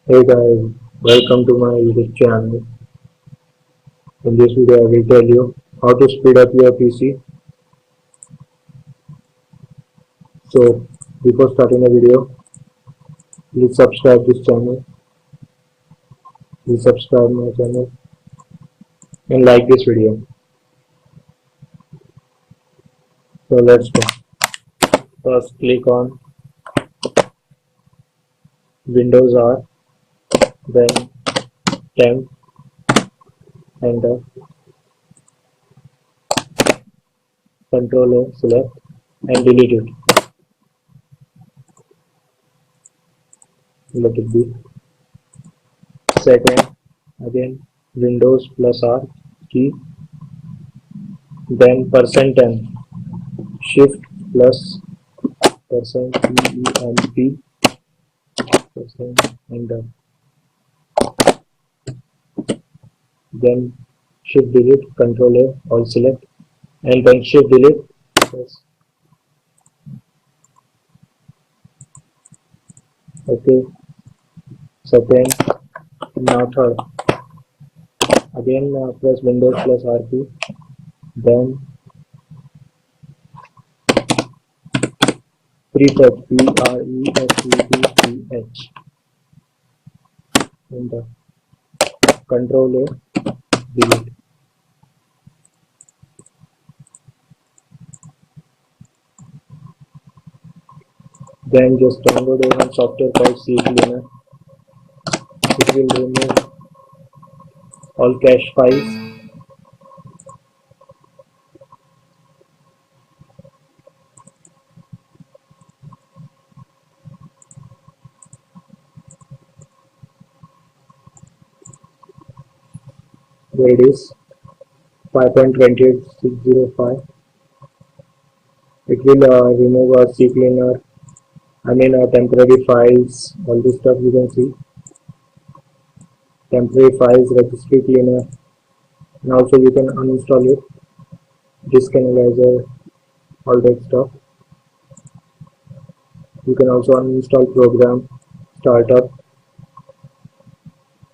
Hey guys, welcome to my YouTube channel. In this video, I will tell you how to speed up your PC. So, before starting the video, please subscribe this channel, please subscribe my channel and like this video. So let's go. First, click on Windows R, then temp, enter, Ctrl+A, select and delete it. Let it be. Second, again windows+R key, then %temp, shift plus %temp, enter, then shift delete, Ctrl+A, all select and then shift delete. Yes. Okay. Second, now third, again press windows+R key, then prefetch, prefetch, enter, Ctrl+A, delete. Then just download one software called CCleaner. It will remove all cache files. There it is, 5.28605. It will remove a CCleaner, temporary files, all this stuff you can see. Temporary files, registry cleaner, and also you can uninstall it, disk analyzer, all that stuff. You can also uninstall program, startup.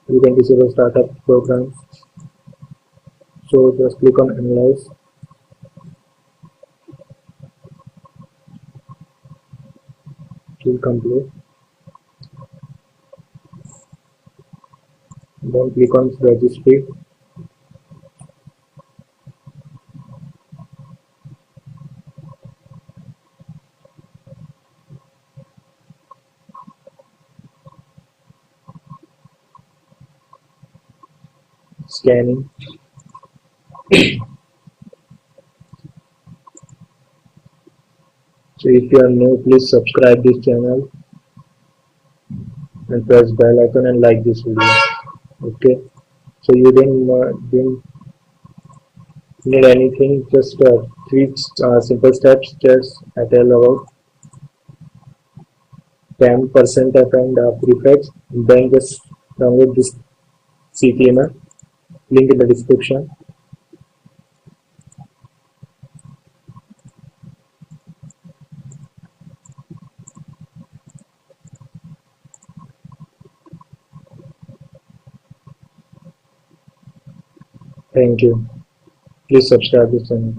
You can disable startup programs. So just click on analyze. It will complete. Then click on registry. Scanning. So if you are new, please subscribe this channel and press bell icon and like this video. Okay. So you didn't need anything, just three simple steps. Just I tell about temp, %temp and prefetch. Then just download this CCleaner. Link in the description. Thank you. Please subscribe this channel.